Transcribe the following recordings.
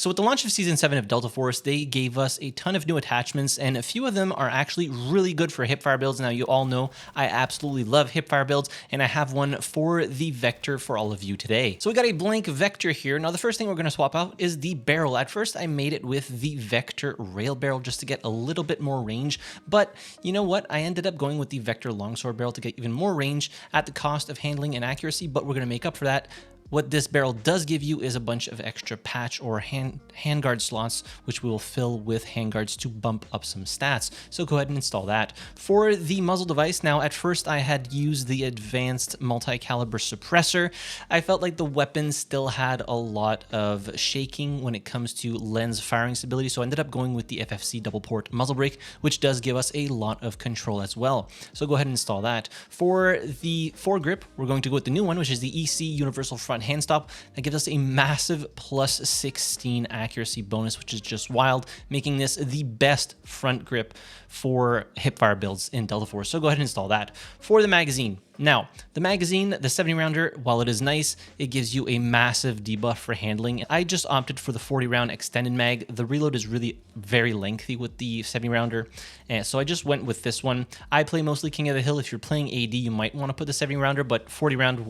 So with the launch of Season 7 of Delta Force, they gave us a ton of new attachments, and a few of them are actually really good for Hipfire builds. Now, you all know I absolutely love Hipfire builds, and I have one for the Vector for all of you today. So we got a blank Vector here. Now, the first thing we're going to swap out is the barrel. At first, I made it with the Vector rail barrel just to get a little bit more range, but you know what? I ended up going with the Vector longsword barrel to get even more range at the cost of handling and accuracy, but we're going to make up for that. What this barrel does give you is a bunch of extra patch or handguard slots, which we will fill with handguards to bump up some stats. So go ahead and install that. For the muzzle device, now at first I had used the advanced multi-caliber suppressor. I felt like the weapon still had a lot of shaking when it comes to lens firing stability, so I ended up going with the FFC double port muzzle brake, which does give us a lot of control as well. So go ahead and install that. For the foregrip, we're going to go with the new one, which is the EC Universal Front Hand Stop. That gives us a massive plus 16 accuracy bonus, which is just wild, making this the best front grip for hipfire builds in Delta Force. So go ahead and install that. For the magazine, now, the magazine, the 70 rounder, while it is nice, it gives you a massive debuff for handling. I just opted for the 40 round extended mag. The reload is really very lengthy with the 70 rounder, and so I just went with this one. I play mostly King of the Hill. If you're playing AD, you might want to put the 70 rounder, but 40 rounds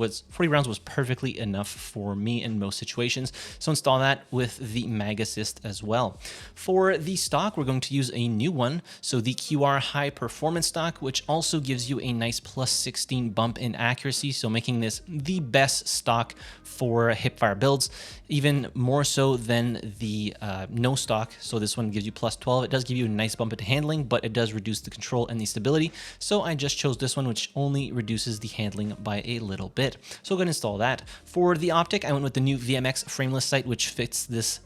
was perfectly enough for me in most situations. So install that with the mag assist as well. For the stock, we're going to use a new one. So the QR high performance stock, which also gives you a nice plus 16 bump in accuracy, so making this the best stock for hipfire builds, even more so than the no stock. So this one gives you plus 12. It does give you a nice bump into handling, but it does reduce the control and the stability. So I just chose this one, which only reduces the handling by a little bit. So I'm going to install that. For the optic, I went with the new VMX frameless sight, which fits this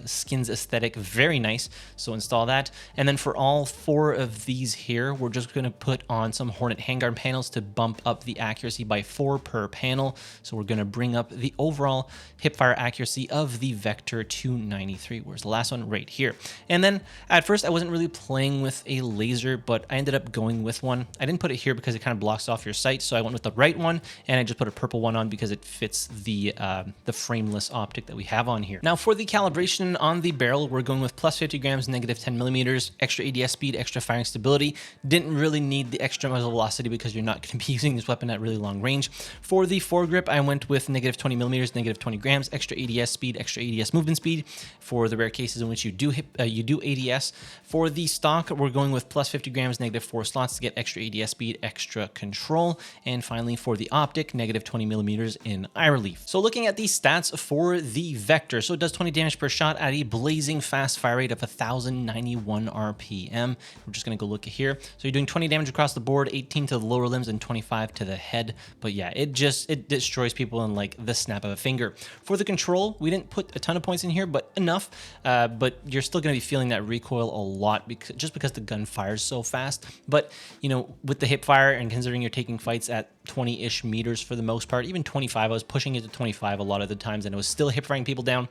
skins aesthetic very nice. So install that. And then for all four of these here, we're just going to put on some Hornet handguard panels to bump up the accuracy by 4 per panel. So we're going to bring up the overall hipfire accuracy of the Vector to 93. Where's the last one? Right here. And then at first I wasn't really playing with a laser, but I ended up going with one. I didn't put it here because it kind of blocks off your sight, so I went with the right one, and I just put a purple one on because it fits the frameless optic that we have on here. Now for the calibration on the barrel, we're going with plus 50 grams, negative 10 millimeters, extra ADS speed, extra firing stability. Didn't really need the extra muzzle velocity because you're not going to be using this weapon at really long range. For the foregrip, I went with negative 20 millimeters, negative 20 grams, extra ADS speed, extra ADS movement speed for the rare cases in which you do ADS. For the stock, we're going with plus 50 grams, negative 4 slots to get extra ADS speed, extra control. And finally, for the optic, negative 20 millimeters in eye relief. So looking at the stats for the Vector, so it does 20 damage per shot at a blazing fast fire rate of 1091 RPM. We're just going to go look at here. So you're doing 20 damage across the board, 18 to the lower limbs and 25 to the head. But yeah, it destroys people in like the snap of a finger. For the control, we didn't put a ton of points in here, but enough. But you're still going to be feeling that recoil a lot just because the gun fires so fast. But you know, with the hip fire and considering you're taking fights at 20-ish meters for the most part, even 25, I was pushing it to 25 a lot of the times, and it was still hip firing people down.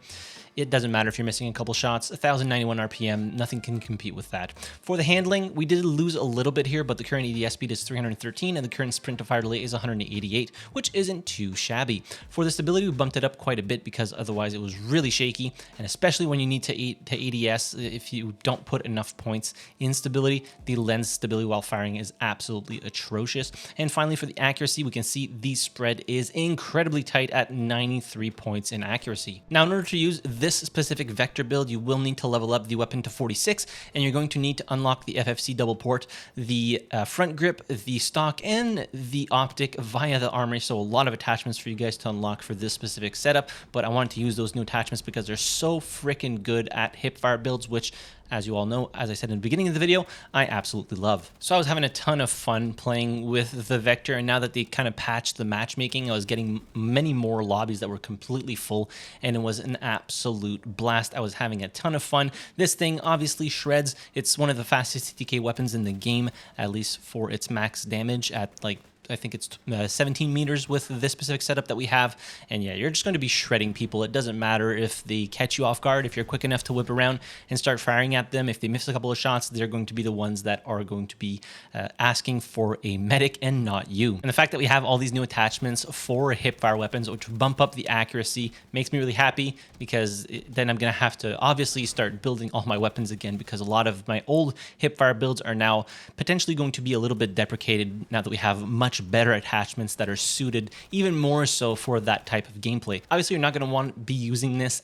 It doesn't matter if you're missing a couple shots. 1091 RPM, nothing can compete with that. For the handling, we did lose a little bit here, but the current ADS speed is 313 and the current sprint to fire delay is 188, which isn't too shabby. For the stability, we bumped it up quite a bit because otherwise it was really shaky, and especially when you need to ADS, if you don't put enough points in stability, the lens stability while firing is absolutely atrocious. And finally, for the accuracy, we can see the spread is incredibly tight at 93 points in accuracy. Now, in order to use this specific Vector build, you will need to level up the weapon to 46, and you're going to need to unlock the FFC double port, the front grip, the stock, and the optic via the armory. So a lot of attachments for you guys to unlock for this specific setup, but I wanted to use those new attachments because they're so freaking good at hipfire builds, which, as you all know, as I said in the beginning of the video, I absolutely love. So I was having a ton of fun playing with the Vector, and now that they kind of patched the matchmaking, I was getting many more lobbies that were completely full, and it was an absolute blast. I was having a ton of fun. This thing, obviously, shreds. It's one of the fastest TTK weapons in the game, at least for its max damage at like I think it's 17 meters with this specific setup that we have. And yeah, you're just going to be shredding people. It doesn't matter if they catch you off guard. If you're quick enough to whip around and start firing at them, if they miss a couple of shots, they're going to be the ones that are going to be asking for a medic and not you. And the fact that we have all these new attachments for hipfire weapons, which bump up the accuracy, makes me really happy, because then I'm going to have to obviously start building all my weapons again, because a lot of my old hipfire builds are now potentially going to be a little bit deprecated now that we have much better attachments that are suited even more so for that type of gameplay. Obviously, you're not going to want to be using this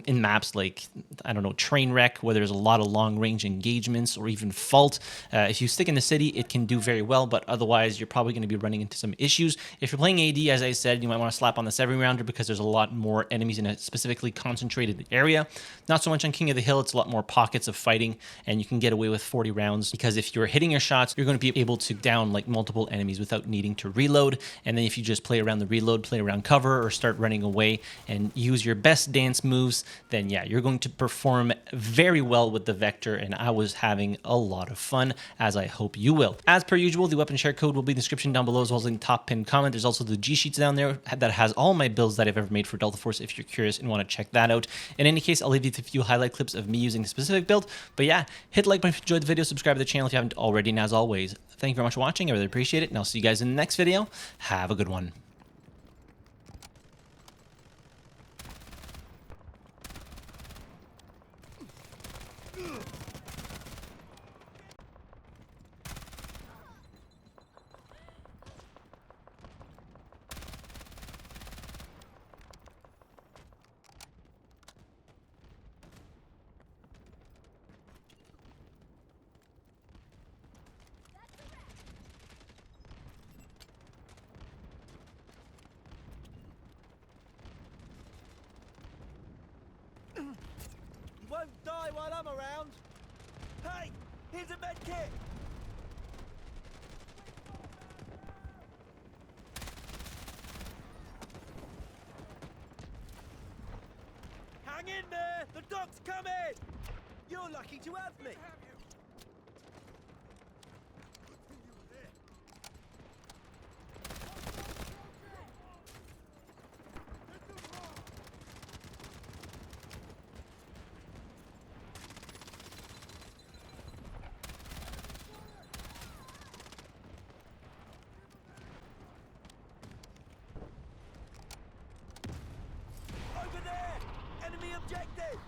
in maps like, I don't know, Trainwreck, where there's a lot of long-range engagements, or even Fault. If you stick in the city, it can do very well, but otherwise, you're probably going to be running into some issues. If you're playing AD, as I said, you might want to slap on the 7-rounder, because there's a lot more enemies in a specifically concentrated area. Not so much on King of the Hill, it's a lot more pockets of fighting, and you can get away with 40 rounds, because if you're hitting your shots, you're going to be able to down like multiple enemies without needing to reload. And then if you just play around the reload, play around cover, or start running away and use your best dance moves, then yeah, you're going to perform very well with the Vector, and I was having a lot of fun, as I hope you will. As per usual, the weapon share code will be in the description down below, as well as in the top pinned comment. There's also the G-Sheets down there that has all my builds that I've ever made for Delta Force, if you're curious and want to check that out. In any case, I'll leave you with a few highlight clips of me using the specific build, but yeah, hit like button if you enjoyed the video, subscribe to the channel if you haven't already, and as always, thank you very much for watching, I really appreciate it, and I'll see you guys in the next video. Have a good one. You won't die while I'm around. Hey, here's a med kit. Hang in there, the doc's coming. You're lucky to have me. Over there! Enemy objective!